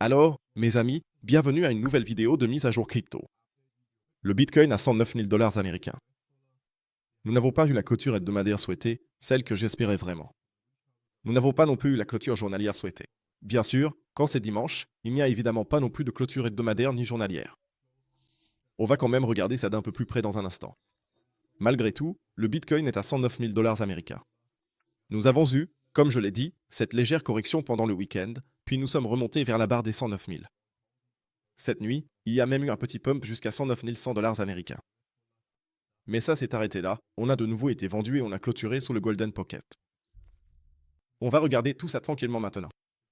Alors, mes amis, bienvenue à une nouvelle vidéo de mise à jour crypto. Le Bitcoin à 109 000 dollars américains. Nous n'avons pas eu la clôture hebdomadaire souhaitée, celle que j'espérais vraiment. Nous n'avons pas non plus eu la clôture journalière souhaitée. Bien sûr, quand c'est dimanche, il n'y a évidemment pas non plus de clôture hebdomadaire ni journalière. On va quand même regarder ça d'un peu plus près dans un instant. Malgré tout, le Bitcoin est à 109 000 dollars américains. Nous avons eu, comme je l'ai dit, cette légère correction pendant le week-end, puis nous sommes remontés vers la barre des 109 000. Cette nuit, il y a même eu un petit pump jusqu'à 109 100 dollars américains. Mais ça s'est arrêté là, on a de nouveau été vendu et on a clôturé sous le Golden Pocket. On va regarder tout ça tranquillement maintenant.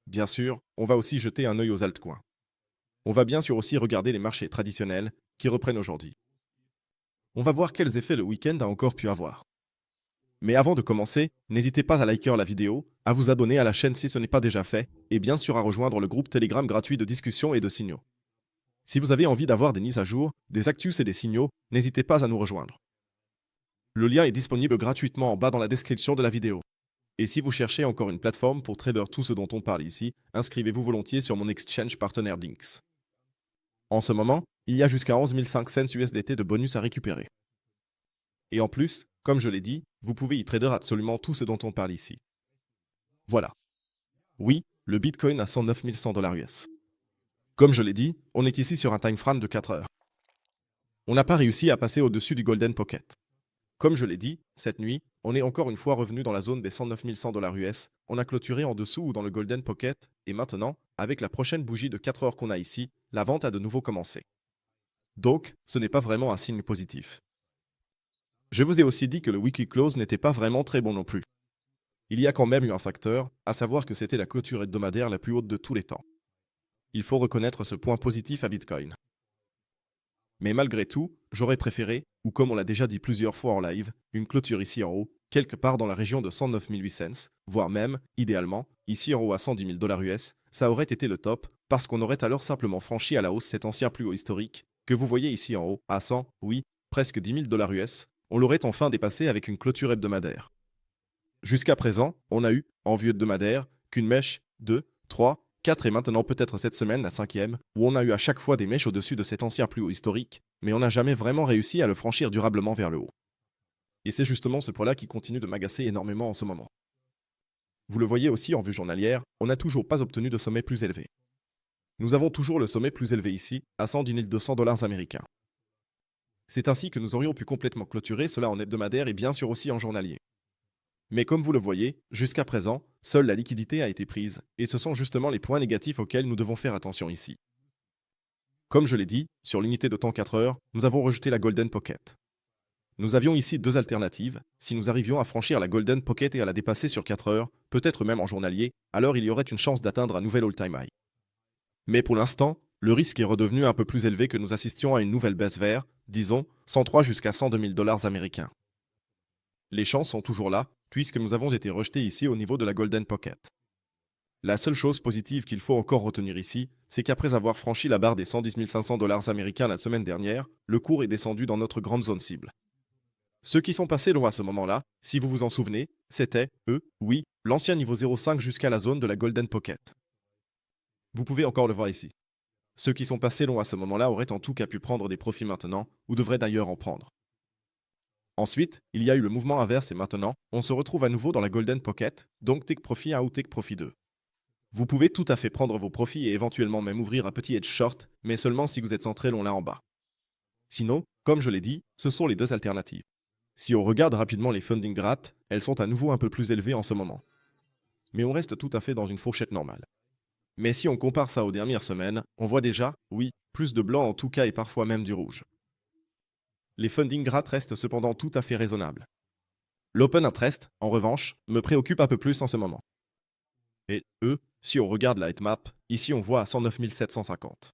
Bien sûr, on va aussi jeter un œil aux altcoins. On va bien sûr aussi regarder les marchés traditionnels qui reprennent aujourd'hui. On va voir quels effets le week-end a encore pu avoir. Mais avant de commencer, n'hésitez pas à liker la vidéo, à vous abonner à la chaîne si ce n'est pas déjà fait, et bien sûr à rejoindre le groupe Telegram gratuit de discussion et de signaux. Si vous avez envie d'avoir des mises à jour, des actus et des signaux, n'hésitez pas à nous rejoindre. Le lien est disponible gratuitement en bas dans la description de la vidéo. Et si vous cherchez encore une plateforme pour trader tout ce dont on parle ici, inscrivez-vous volontiers sur mon exchange partenaire Dinks. En ce moment, il y a jusqu'à 11 500 USDT de bonus à récupérer. Et en plus, comme je l'ai dit, vous pouvez y trader absolument tout ce dont on parle ici. Voilà. Oui, le Bitcoin à 109 100 dollars US. Comme je l'ai dit, on est ici sur un time frame de 4 heures. On n'a pas réussi à passer au-dessus du Golden Pocket. Comme je l'ai dit, cette nuit, on est encore une fois revenu dans la zone des 109 100 dollars US, on a clôturé en dessous ou dans le Golden Pocket, et maintenant, avec la prochaine bougie de 4 heures qu'on a ici, la vente a de nouveau commencé. Donc, ce n'est pas vraiment un signe positif. Je vous ai aussi dit que le weekly close n'était pas vraiment très bon non plus. Il y a quand même eu un facteur, à savoir que c'était la clôture hebdomadaire la plus haute de tous les temps. Il faut reconnaître ce point positif à Bitcoin. Mais malgré tout, j'aurais préféré, ou comme on l'a déjà dit plusieurs fois en live, une clôture ici en haut, quelque part dans la région de 109 800, voire même, idéalement, ici en haut à 110 000 dollars US, ça aurait été le top, parce qu'on aurait alors simplement franchi à la hausse cet ancien plus haut historique, que vous voyez ici en haut, à 100, oui, presque 10 000 dollars US, on l'aurait enfin dépassé avec une clôture hebdomadaire. Jusqu'à présent, on a eu, en vue hebdomadaire, qu'une mèche, 2, 3, 4 et maintenant peut-être cette semaine, la 5e, où on a eu à chaque fois des mèches au-dessus de cet ancien plus haut historique, mais on n'a jamais vraiment réussi à le franchir durablement vers le haut. Et c'est justement ce point-là qui continue de m'agacer énormément en ce moment. Vous le voyez aussi en vue journalière, on n'a toujours pas obtenu de sommet plus élevé. Nous avons toujours le sommet plus élevé ici, à 110 200 dollars américains. C'est ainsi que nous aurions pu complètement clôturer cela en hebdomadaire et bien sûr aussi en journalier. Mais comme vous le voyez, jusqu'à présent, seule la liquidité a été prise, et ce sont justement les points négatifs auxquels nous devons faire attention ici. Comme je l'ai dit, sur l'unité de temps 4 heures, nous avons rejeté la Golden Pocket. Nous avions ici deux alternatives, si nous arrivions à franchir la Golden Pocket et à la dépasser sur 4 heures, peut-être même en journalier, alors il y aurait une chance d'atteindre un nouvel all-time high. Mais pour l'instant, le risque est redevenu un peu plus élevé que nous assistions à une nouvelle baisse vers, disons, 103 jusqu'à 102 000 dollars américains. Les chances sont toujours là, puisque nous avons été rejetés ici au niveau de la Golden Pocket. La seule chose positive qu'il faut encore retenir ici, c'est qu'après avoir franchi la barre des 110 500 dollars américains la semaine dernière, le cours est descendu dans notre grande zone cible. Ceux qui sont passés loin à ce moment-là, si vous vous en souvenez, c'était, oui, l'ancien niveau 0,5 jusqu'à la zone de la Golden Pocket. Vous pouvez encore le voir ici. Ceux qui sont passés loin à ce moment-là auraient en tout cas pu prendre des profits maintenant, ou devraient d'ailleurs en prendre. Ensuite, il y a eu le mouvement inverse et maintenant, on se retrouve à nouveau dans la Golden Pocket, donc Take Profit 1 ou Take Profit 2. Vous pouvez tout à fait prendre vos profits et éventuellement même ouvrir un petit hedge short, mais seulement si vous êtes centré long là en bas. Sinon, comme je l'ai dit, ce sont les deux alternatives. Si on regarde rapidement les funding rates, elles sont à nouveau un peu plus élevées en ce moment. Mais on reste tout à fait dans une fourchette normale. Mais si on compare ça aux dernières semaines, on voit déjà, oui, plus de blanc en tout cas et parfois même du rouge. Les funding rates restent cependant tout à fait raisonnables. L'open interest, en revanche, me préoccupe un peu plus en ce moment. Et si on regarde la heatmap, ici on voit à 109 750.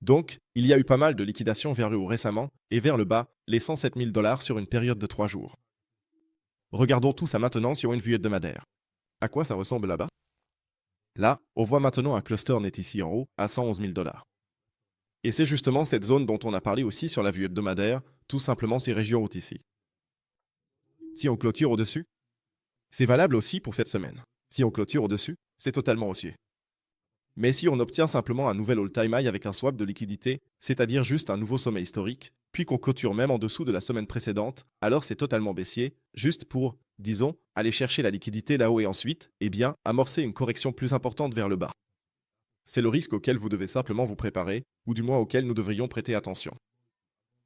Donc, il y a eu pas mal de liquidations vers le haut récemment, et vers le bas, les 107 000 dollars sur une période de 3 jours. Regardons tout ça maintenant sur une vue hebdomadaire. À quoi ça ressemble là-bas? Là, on voit maintenant un cluster net ici en haut, à 111 000 dollars. Et c'est justement cette zone dont on a parlé aussi sur la vue hebdomadaire, tout simplement ces régions hautes ici. Si on clôture au-dessus, c'est valable aussi pour cette semaine. Si on clôture au-dessus, c'est totalement haussier. Mais si on obtient simplement un nouvel all-time high avec un swap de liquidité, c'est-à-dire juste un nouveau sommet historique, puis qu'on clôture même en dessous de la semaine précédente, alors c'est totalement baissier, juste pour, disons, aller chercher la liquidité là-haut et ensuite, eh bien, amorcer une correction plus importante vers le bas. C'est le risque auquel vous devez simplement vous préparer, ou du moins auquel nous devrions prêter attention.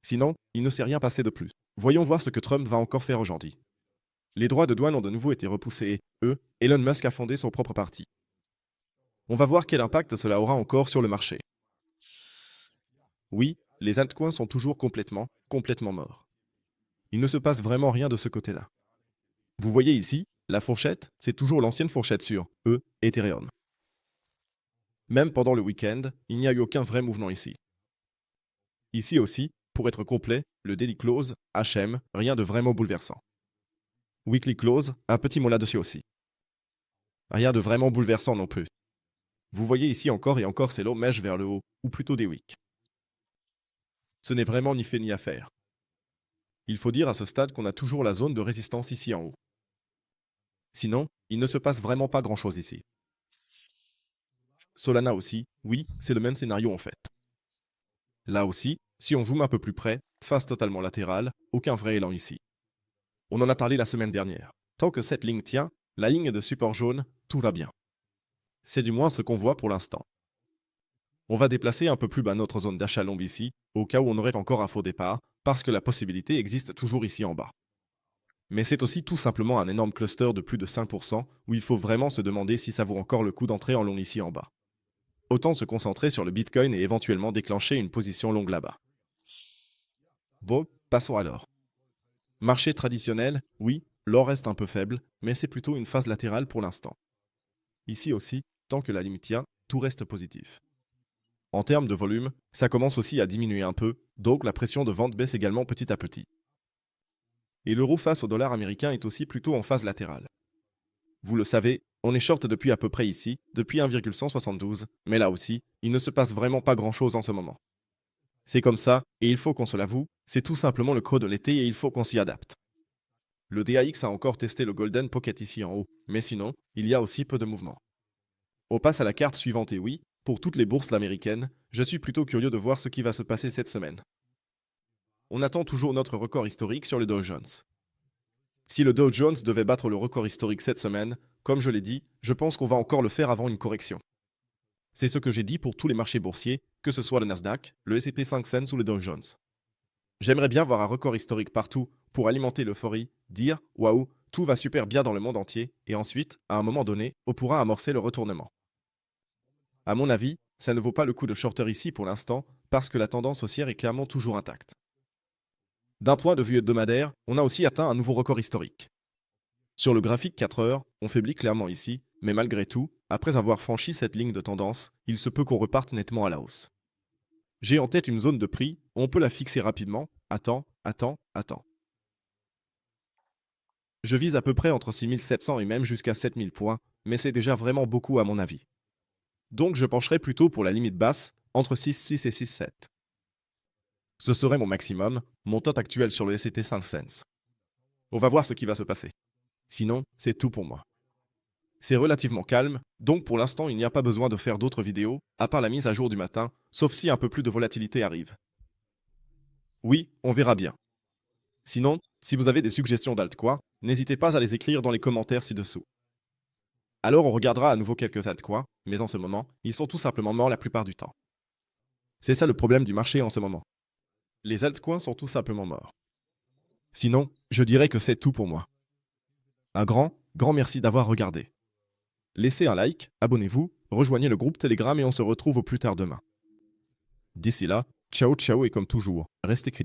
Sinon, il ne s'est rien passé de plus. Voyons voir ce que Trump va encore faire aujourd'hui. Les droits de douane ont de nouveau été repoussés et, Elon Musk a fondé son propre parti. On va voir quel impact cela aura encore sur le marché. Oui, les altcoins sont toujours complètement morts. Il ne se passe vraiment rien de ce côté-là. Vous voyez ici, la fourchette, c'est toujours l'ancienne fourchette sur Ethereum. Même pendant le week-end, il n'y a eu aucun vrai mouvement ici. Ici aussi, pour être complet, le Daily Close, HM, rien de vraiment bouleversant. Weekly Close, un petit mot là-dessus aussi. Rien de vraiment bouleversant non plus. Vous voyez ici encore et encore ces low mèches vers le haut, ou plutôt des wicks. Ce n'est vraiment ni fait ni à faire. Il faut dire à ce stade qu'on a toujours la zone de résistance ici en haut. Sinon, il ne se passe vraiment pas grand-chose ici. Solana aussi, oui, c'est le même scénario en fait. Là aussi, si on zoome un peu plus près, phase totalement latérale, aucun vrai élan ici. On en a parlé la semaine dernière. Tant que cette ligne tient, la ligne de support jaune, tout va bien. C'est du moins ce qu'on voit pour l'instant. On va déplacer un peu plus bas notre zone d'achat long ici, au cas où on aurait encore un faux départ, parce que la possibilité existe toujours ici en bas. Mais c'est aussi tout simplement un énorme cluster de plus de 5% où il faut vraiment se demander si ça vaut encore le coup d'entrer en long ici en bas. Autant se concentrer sur le Bitcoin et éventuellement déclencher une position longue là-bas. Bon, passons alors. Marché traditionnel, oui, l'or reste un peu faible, mais c'est plutôt une phase latérale pour l'instant. Ici aussi, tant que la limite tient, tout reste positif. En termes de volume, ça commence aussi à diminuer un peu, donc la pression de vente baisse également petit à petit. Et l'euro face au dollar américain est aussi plutôt en phase latérale. Vous le savez, on est short depuis à peu près ici, depuis 1,172, mais là aussi, il ne se passe vraiment pas grand-chose en ce moment. C'est comme ça, et il faut qu'on se l'avoue, c'est tout simplement le creux de l'été et il faut qu'on s'y adapte. Le DAX a encore testé le Golden Pocket ici en haut, mais sinon, il y a aussi peu de mouvement. On passe à la carte suivante et oui, pour toutes les bourses américaines, je suis plutôt curieux de voir ce qui va se passer cette semaine. On attend toujours notre record historique sur le Dow Jones. Si le Dow Jones devait battre le record historique cette semaine, comme je l'ai dit, je pense qu'on va encore le faire avant une correction. C'est ce que j'ai dit pour tous les marchés boursiers, que ce soit le Nasdaq, le S&P 500 ou le Dow Jones. J'aimerais bien voir un record historique partout pour alimenter l'euphorie, dire « Waouh, tout va super bien dans le monde entier » et ensuite, à un moment donné, on pourra amorcer le retournement. À mon avis, ça ne vaut pas le coup de shorter ici pour l'instant parce que la tendance haussière est clairement toujours intacte. D'un point de vue hebdomadaire, on a aussi atteint un nouveau record historique. Sur le graphique 4 heures, on faiblit clairement ici, mais malgré tout, après avoir franchi cette ligne de tendance, il se peut qu'on reparte nettement à la hausse. J'ai en tête une zone de prix, on peut la fixer rapidement, attends. Je vise à peu près entre 6700 et même jusqu'à 7000 points, mais c'est déjà vraiment beaucoup à mon avis. Donc je pencherai plutôt pour la limite basse, entre 6,6 et 6,7. Ce serait mon maximum, mon tot actuel sur le S&P 500. On va voir ce qui va se passer. Sinon, c'est tout pour moi. C'est relativement calme, donc pour l'instant il n'y a pas besoin de faire d'autres vidéos, à part la mise à jour du matin, sauf si un peu plus de volatilité arrive. Oui, on verra bien. Sinon, si vous avez des suggestions d'altcoins, n'hésitez pas à les écrire dans les commentaires ci-dessous. Alors on regardera à nouveau quelques altcoins, mais en ce moment, ils sont tout simplement morts la plupart du temps. C'est ça le problème du marché en ce moment. Les altcoins sont tout simplement morts. Sinon, je dirais que c'est tout pour moi. Un grand merci d'avoir regardé. Laissez un like, abonnez-vous, rejoignez le groupe Telegram et on se retrouve au plus tard demain. D'ici là, ciao et comme toujours, restez critiques.